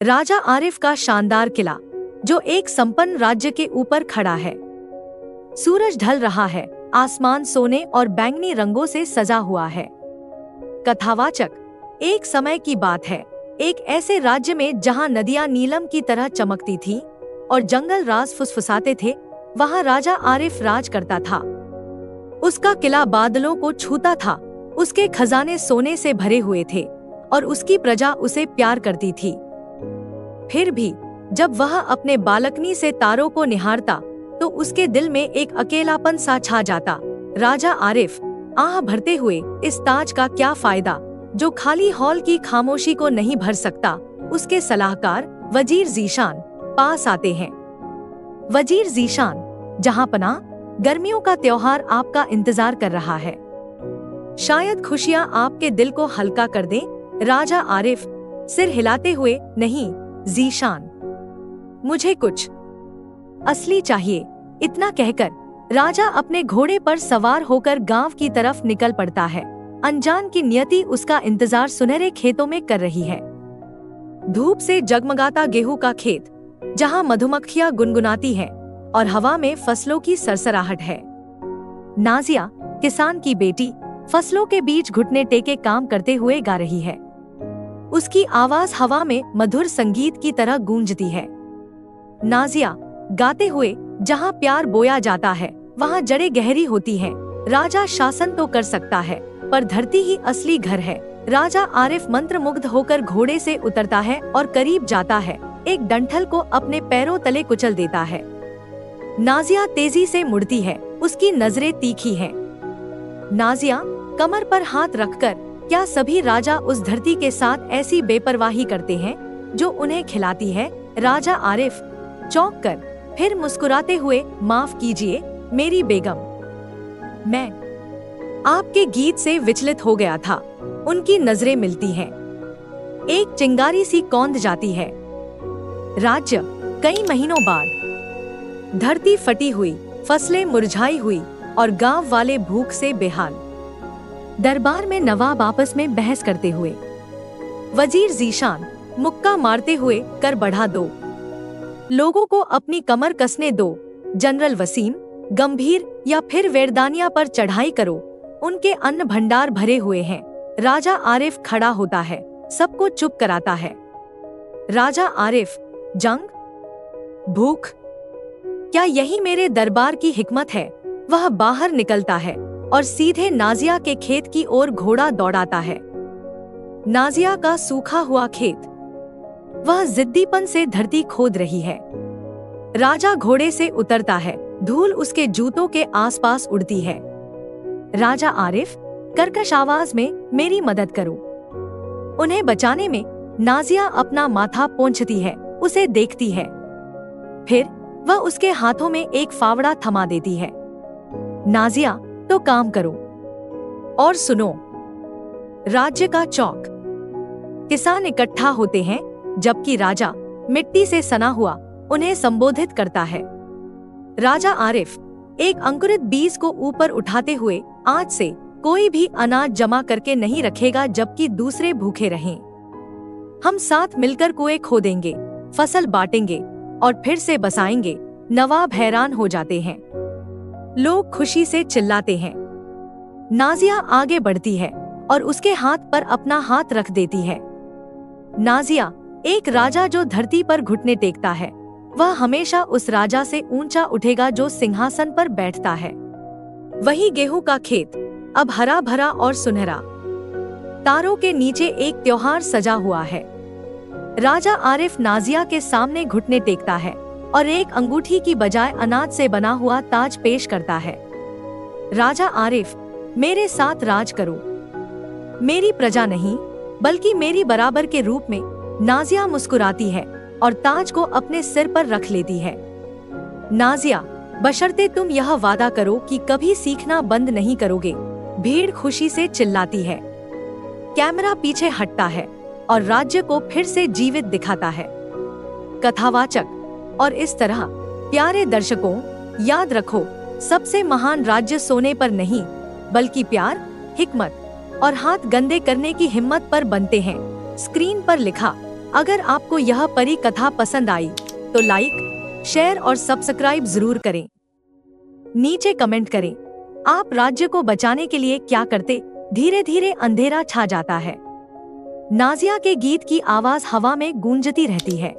राजा आरिफ का शानदार किला, जो एक संपन्न राज्य के ऊपर खड़ा है। सूरज ढल रहा है, आसमान सोने और बैंगनी रंगों से सजा हुआ है। कथावाचक, एक समय की बात है, एक ऐसे राज्य में जहां नदियां नीलम की तरह चमकती थीं और जंगल राज फुसफुसाते थे, वहां राजा आरिफ राज करता था। उसका किला बादलों को छूता था, उसके खजाने सोने से भरे हुए थे और उसकी प्रजा उसे प्यार करती थी। फिर भी जब वह अपने बालकनी से तारों को निहारता तो उसके दिल में एक अकेलापन सा छा जाता। राजा आरिफ आह भरते हुए, इस ताज का क्या फायदा जो खाली हॉल की खामोशी को नहीं भर सकता। उसके सलाहकार वजीर ज़ीशान पास आते हैं। वजीर ज़ीशान, जहां पनाह, गर्मियों का त्योहार आपका इंतजार कर रहा है। शायद खुशियां आपके दिल को हल्का कर दें। राजा आरिफ सिर हिलाते हुए, नहीं ज़ीशान, मुझे कुछ असली चाहिए। इतना कहकर राजा अपने घोड़े पर सवार होकर गांव की तरफ निकल पड़ता है। अनजान की नियति उसका इंतजार सुनहरे खेतों में कर रही है। धूप से जगमगाता गेहूं का खेत, जहां मधुमक्खियां गुनगुनाती हैं और हवा में फसलों की सरसराहट है। नाजिया, किसान की बेटी, फसलों के बीच घुटने टेके काम करते हुए गा रही है। उसकी आवाज हवा में मधुर संगीत की तरह गूंजती है। नाजिया गाते हुए, जहां प्यार बोया जाता है वहां जड़ें गहरी होती हैं। राजा शासन तो कर सकता है, पर धरती ही असली घर है। राजा आरिफ मंत्रमुग्ध होकर घोड़े से उतरता है और करीब जाता है, एक डंठल को अपने पैरों तले कुचल देता है। नाजिया तेजी से मुड़ती है, उसकी नजरें तीखी हैं। नाजिया कमर पर हाथ रखकर, क्या सभी राजा उस धरती के साथ ऐसी बेपरवाही करते हैं जो उन्हें खिलाती है? राजा आरिफ चौंक कर फिर मुस्कुराते हुए, माफ कीजिए मेरी बेगम, मैं आपके गीत से विचलित हो गया था। उनकी नजरें मिलती हैं, एक चिंगारी सी कौंध जाती है। राज्य, कई महीनों बाद। धरती फटी हुई, फसलें मुरझाई हुई और गांव वाले भूख से बेहाल। दरबार में नवाब आपस में बहस करते हुए। वजीर ज़ीशान मुक्का मारते हुए, कर बढ़ा दो, लोगों को अपनी कमर कसने दो। जनरल वसीम गंभीर, या फिर वेरदानिया पर चढ़ाई करो, उनके अन्न भंडार भरे हुए हैं। राजा आरिफ खड़ा होता है, सबको चुप कराता है। राजा आरिफ, जंग, भूख, क्या यही मेरे दरबार की हिकमत है? वह बाहर निकलता है और सीधे नाजिया के खेत की ओर घोड़ा दौड़ाता है। नाजिया का सूखा हुआ खेत, वह जिद्दीपन से धरती खोद रही है। राजा घोड़े से उतरता है, धूल उसके जूतों के आसपास उड़ती है। राजा आरिफ कर्कश आवाज में, मेरी मदद करो। उन्हें बचाने में नाजिया अपना माथा पोंछती है, उसे देखती है। फिर वह उसके हाथों में एक फावड़ा थमा देती है। नाजिया, तो काम करो और सुनो। राज्य का चौक, किसान इकट्ठा होते हैं, जबकि राजा मिट्टी से सना हुआ उन्हें संबोधित करता है। राजा आरिफ एक अंकुरित बीज को ऊपर उठाते हुए, आज से कोई भी अनाज जमा करके नहीं रखेगा जबकि दूसरे भूखे रहें। हम साथ मिलकर कुएं खोदेंगे, फसल बांटेंगे और फिर से बसाएंगे। नवाब हैरान हो जाते हैं, लोग खुशी से चिल्लाते हैं। नाजिया आगे बढ़ती है और उसके हाथ पर अपना हाथ रख देती है। नाजिया, एक राजा जो धरती पर घुटने टेकता है, वह हमेशा उस राजा से ऊंचा उठेगा जो सिंहासन पर बैठता है। वही गेहूं का खेत, अब हरा भरा और सुनहरा, तारों के नीचे एक त्योहार सजा हुआ है। राजा आरिफ नाजिया के सामने घुटने टेकता है और एक अंगूठी की बजाय अनाज से बना हुआ ताज पेश करता है। राजा आरिफ, मेरे साथ राज करो, मेरी प्रजा नहीं बल्कि मेरी बराबर के रूप में। नाजिया मुस्कुराती है और ताज को अपने सिर पर रख लेती है। नाजिया, बशर्ते तुम यह वादा करो कि कभी सीखना बंद नहीं करोगे। भीड़ खुशी से चिल्लाती है। कैमरा पीछे हटता है और राज्य को फिर से जीवित दिखाता है। कथावाचक, और इस तरह प्यारे दर्शकों, याद रखो, सबसे महान राज्य सोने पर नहीं बल्कि प्यार, हिकमत और हाथ गंदे करने की हिम्मत पर बनते हैं। स्क्रीन पर लिखा अगर आपको यह परी कथा पसंद आई तो लाइक, शेयर और सब्सक्राइब जरूर करें। नीचे कमेंट करें, आप राज्य को बचाने के लिए क्या करते। धीरे धीरे अंधेरा छा जाता है। नाजिया के गीत की आवाज हवा में गूंजती रहती है।